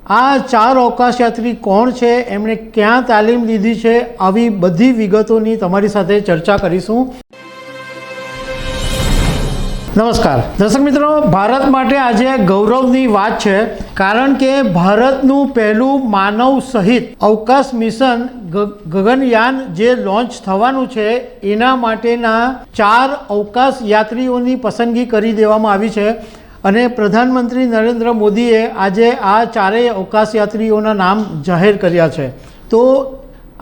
આ 4 અવકાશયાત્રી કોણ છે, એમણે ક્યાં તાલીમ લીધી છે, આવી બધી વિગતોની તમારી સાથે ચર્ચા કરીશું। નમસ્કાર દર્શક મિત્રો, ભારત માટે આજે ગૌરવની વાત છે, કારણ કે ભારતનું પહેલું માનવ સહિત અવકાશ મિશન ગગનયાન જે લોન્ચ થવાનું છે એના માટેના 4 અવકાશ યાત્રીઓની પસંદગી કરી દેવામાં આવી છે અને પ્રધાનમંત્રી નરેન્દ્ર મોદીએ આજે આ 4 અવકાશયાત્રીઓના નામ જાહેર કર્યા છે। તો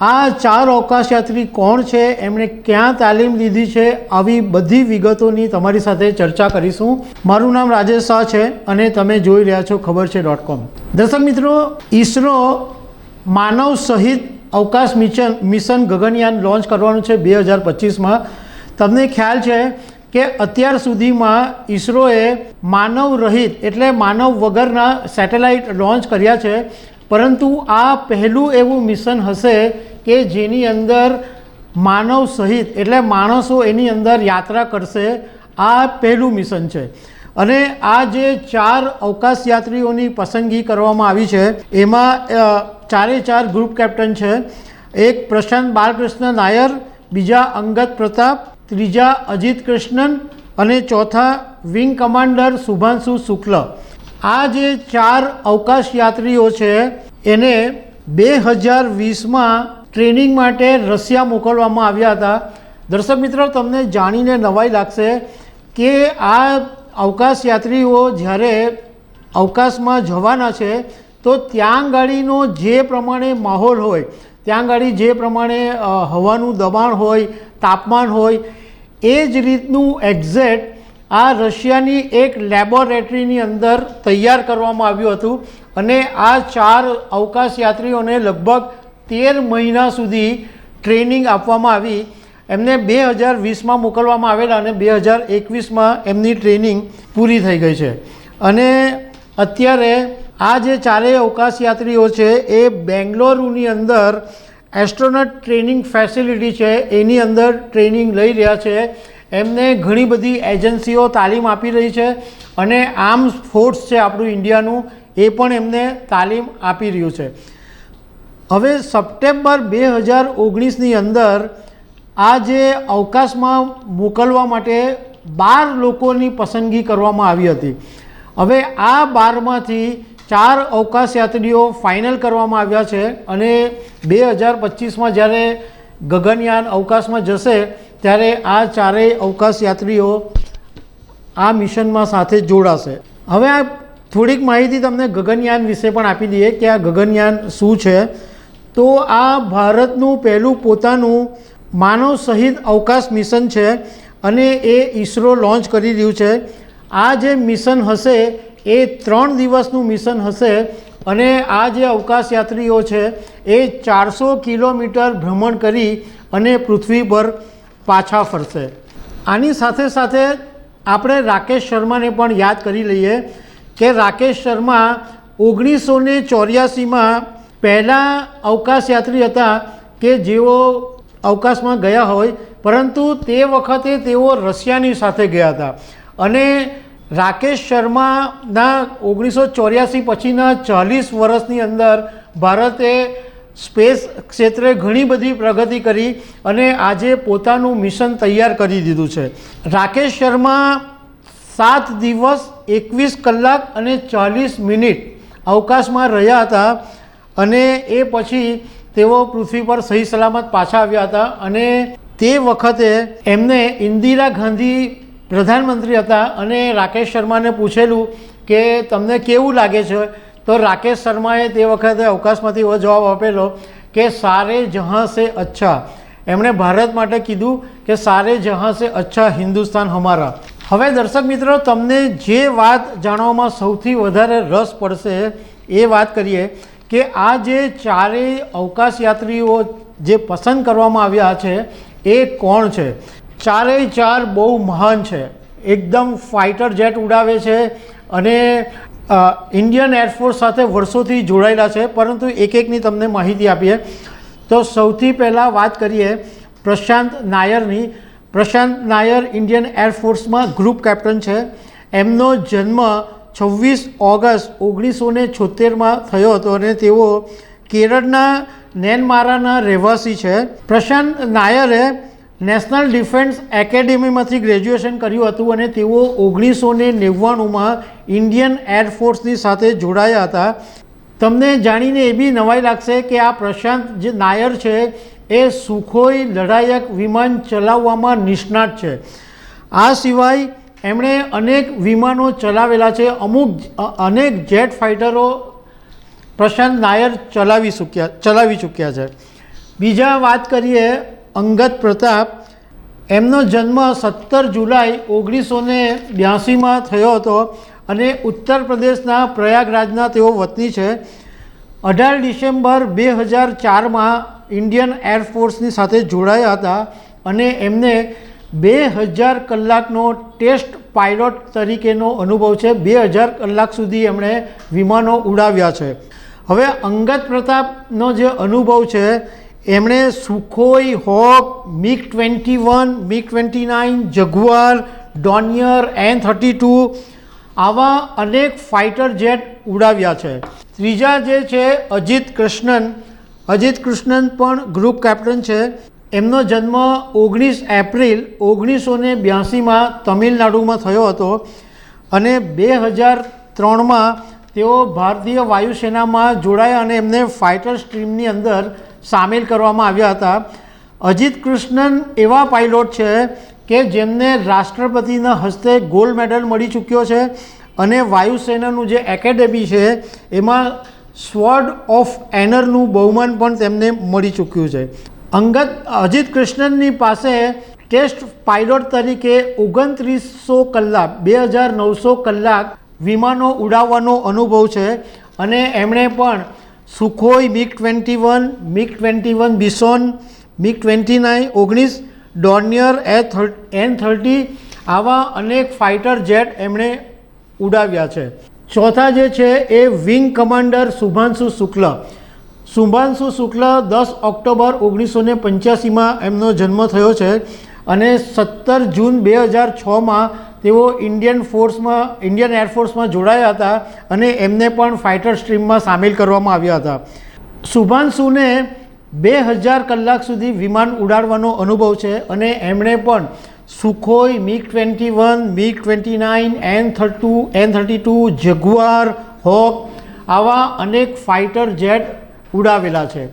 આ 4 અવકાશયાત્રી કોણ છે, એમણે ક્યાં તાલીમ લીધી છે, આવી બધી વિગતોની તમારી સાથે ચર્ચા કરીશું। મારું નામ રાજેશ શાહ છે અને તમે જોઈ રહ્યા છો ખબરછે.com। દર્શક મિત્રો, ઈસરો માનવ સહિત અવકાશ મિશન ગગનયાન લોન્ચ કરવાનું છે 2025માં। તમને ખ્યાલ છે કે અત્યાર સુધીમાં ઈસરોએ માનવ રહિત એટલે માનવ વગરના સેટેલાઇટ લોન્ચ કર્યા છે, પરંતુ આ પહેલું એવું મિશન હશે કે જેની અંદર માનવ સહિત એટલે માણસો એની અંદર યાત્રા કરશે। આ પહેલું મિશન છે અને આ જે 4 અવકાશયાત્રીઓની પસંદગી કરવામાં આવી છે એમાં 4 ગ્રુપ કેપ્ટન છે। એક પ્રશાંત બાલકૃષ્ણ નાયર, બીજા અંગદ પ્રતાપ, ત્રીજા અજીત કૃષ્ણન અને ચોથા વિંગ કમાન્ડર શુભાંશુ શુક્લ। આ જે 4 અવકાશયાત્રીઓ છે એને 2020માં ટ્રેનિંગ માટે રશિયા મોકલવામાં આવ્યા હતા। દર્શક મિત્રો, તમને જાણીને નવાઈ લાગશે કે આ અવકાશયાત્રીઓ જ્યારે અવકાશમાં જવાના છે તો ત્યાં ગાડીનો જે પ્રમાણે માહોલ હોય, ત્યાં ગાડી જે પ્રમાણે હવાનું દબાણ હોય, તાપમાન હોય, એ જ રીતનું એક્ઝેક્ટ આ રશિયાની એક લેબોરેટરીની અંદર તૈયાર કરવામાં આવ્યું હતું અને આ 4 અવકાશયાત્રીઓને લગભગ 13 મહિના સુધી ટ્રેનિંગ આપવામાં આવી। એમને 2020માં મોકલવામાં આવેલા અને 2021માં એમની ટ્રેનિંગ પૂરી થઈ ગઈ છે અને અત્યારે આ જે 4 અવકાશયાત્રીઓ છે એ બેંગ્લોરુની અંદર એસ્ટ્રોનોટ ટ્રેનિંગ ફેસિલિટી છે એની અંદર ટ્રેનિંગ લઈ રહ્યા છે। એમને ઘણી બધી એજન્સીઓ તાલીમ આપી રહી છે અને આર્મ્સ ફોર્સ છે આપણું ઇન્ડિયાનું, એ પણ એમને તાલીમ આપી રહ્યું છે। હવે સપ્ટેમ્બર 2019ની અંદર આ જે અવકાશમાં મોકલવા માટે 12 લોકોની પસંદગી કરવામાં આવી હતી। હવે આ 12માંથી 4 અવકાશયાત્રીઓ ફાઇનલ કરવામાં આવ્યા છે અને 2025માં જ્યારે ગગનયાન અવકાશમાં જશે ત્યારે આ 4 અવકાશયાત્રીઓ આ મિશનમાં સાથે જોડાશે। હવે આ થોડીક માહિતી તમને ગગનયાન વિશે પણ આપી દઈએ કે આ ગગનયાન શું છે। તો આ ભારતનું પહેલું પોતાનું માનવ સહિત અવકાશ મિશન છે અને એ ઈસરો લોન્ચ કરી રહ્યું છે। આ જે મિશન હશે એ 3 દિવસનું મિશન હશે અને આ જે અવકાશયાત્રીઓ છે એ 400 કિલોમીટર ભ્રમણ કરી અને પૃથ્વી પર પાછા ફરશે। આની સાથે સાથે આપણે રાકેશ શર્માને પણ યાદ કરી લઈએ કે રાકેશ શર્મા 1984માં પહેલાં અવકાશયાત્રી હતા કે જેઓ અવકાશમાં ગયા હોય, પરંતુ તે વખતે તેઓ રશિયાની સાથે ગયા હતા અને રાકેશ શર્માના 1984 પછીના 40 વર્ષની અંદર ભારતે સ્પેસ ક્ષેત્રે ઘણી બધી પ્રગતિ કરી અને આજે પોતાનું મિશન તૈયાર કરી દીધું છે। રાકેશ શર્મા 7 દિવસ 21 કલાક અને 40 મિનિટ અવકાશમાં રહ્યા હતા અને એ પછી તેઓ પૃથ્વી પર સહી સલામત પાછા આવ્યા હતા અને તે વખતે એમને ઇન્દિરા ગાંધી પ્રધાનમંત્રી હતા અને રાકેશ શર્માને પૂછેલું કે તમને કેવું લાગે છે, તો રાકેશ શર્માએ તે વખતે અવકાશમાંથી એવો જવાબ આપેલો કે સારે જહાં સે અચ્છા। એમણે ભારત માટે કીધું કે સારે જહાં સે અચ્છા હિન્દુસ્તાન હમારા। હવે દર્શક મિત્રો, તમને જે વાત જાણવામાં સૌથી વધારે રસ પડશે એ વાત કરીએ કે આ જે 4 અવકાશયાત્રીઓ જે પસંદ કરવામાં આવ્યા છે એ કોણ છે। 4 બહુ મહાન છે, એકદમ ફાઇટર જેટ ઉડાવે છે અને ઇન્ડિયન એરફોર્સ સાથે વર્ષોથી જોડાયેલા છે, પરંતુ એક એકની તમને માહિતી આપીએ તો સૌથી પહેલાં વાત કરીએ પ્રશાંત નાયરની। પ્રશાંત નાયર ઇન્ડિયન એરફોર્સમાં ગ્રુપ કેપ્ટન છે। એમનો જન્મ 26 ઓગસ્ટ 1976માં થયો હતો અને તેઓ કેરળના નેનમારાના રહેવાસી છે. પ્રશાંત નાયરે નેશનલ ડિફેન્સ એકેડેમીમાંથી ગ્રેજ્યુએશન કર્યું હતું અને તેઓ 1999માં ઇન્ડિયન એરફોર્સની સાથે જોડાયા હતા. તમને જાણીને એ બી નવાઈ લાગશે કે આ પ્રશાંત જે નાયર છે એ સુખોઈ લડાયક વિમાન ચલાવવામાં નિષ્ણાત છે. આ સિવાય એમણે અનેક વિમાનો ચલાવેલા છે. અનેક જેટ ફાઇટરો પ્રશાંત નાયર ચલાવી ચૂક્યા છે. બીજા વાત કરીએ અંગદ પ્રતાપ. એમનો જન્મ 17 જુલાઈ 1982માં થયો હતો અને ઉત્તર પ્રદેશના પ્રયાગરાજના તેઓ વતની છે. 18 ડિસેમ્બર 2004માં ઇન્ડિયન એરફોર્સની સાથે જોડાયા હતા અને એમને 2000 કલાકનો ટેસ્ટ પાયલોટ તરીકેનો અનુભવ છે. 2000 કલાક સુધી એમણે વિમાનો ઉડાવ્યા છે. હવે અંગદ પ્રતાપનો જે અનુભવ છે એમણે Sukhoi, hoc, MiG-21, MiG-29, jaguar, Dornier, N-32 આવા અનેક ફાઇટર જેટ ઉડાવ્યા છે. ત્રીજા જે છે અજીત કૃષ્ણન પણ ગ્રુપ કેપ્ટન છે. એમનો જન્મ 19 એપ્રિલ 1982માં તમિલનાડુમાં થયો હતો અને 2003માં તેઓ ભારતીય વાયુસેનામાં જોડાયા અને એમને ફાઇટર સ્ટ્રીમની અંદર સામેલ કરવામાં આવ્યા હતા. અજીત કૃષ્ણન એવા પાયલોટ છે કે જેમને રાષ્ટ્રપતિના હસ્તે ગોલ્ડ મેડલ મળી ચૂક્યો છે અને વાયુસેનાનું જે એકેડેમી છે એમાં સ્વોર્ડ ઓફ એનરનું બહુમાન પણ તેમને મળી ચૂક્યું છે. અજીત કૃષ્ણનની પાસે ટેસ્ટ પાયલોટ તરીકે 2900 કલાક 2900 કલાક વિમાનો ઉડાવવાનો અનુભવ છે અને એમણે પણ Sukhoi, MiG-21, MiG-21 બિસોન, MiG-19 Dornier, N-30 આવા અનેક ફાઇટર જેટ એમણે ઉડાવ્યા છે. ચોથા જે છે એ વિંગ કમાન્ડર શુભાંશુ શુક્લ. શુભાંશુ શુક્લ 10 ઓક્ટોબર 1985માં એમનો જન્મ થયો છે અને 17 જૂન 2006માં તેઓ ઇન્ડિયન એરફોર્સમાં જોડાયા હતા અને એમને પણ ફાઇટર સ્ટ્રીમમાં સામેલ કરવામાં આવ્યા હતા. શુભાંશુને 2000 કલાક સુધી વિમાન ઉડાડવાનો અનુભવ છે અને એમણે પણ Sukhoi, MiG-21, MiG-29, N-32, jaguar, hoc આવા અનેક ફાઇટર જેટ ઉડાવેલા છે.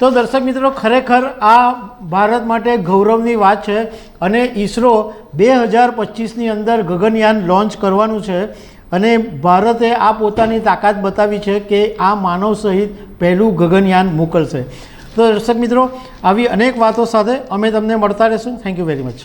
તો દર્શક મિત્રો, ખરેખર આ ભારત માટે ગૌરવની વાત છે અને ઈસરો 2025ની અંદર ગગનયાન લોન્ચ કરવાનું છે અને ભારતે આ પોતાની તાકાત બતાવી છે કે આ માનવ સહિત પહેલું ગગનયાન મોકલશે. તો દર્શક મિત્રો, આવી અનેક વાતો સાથે અમે તમને મળતા રહીશું. Thank you very much.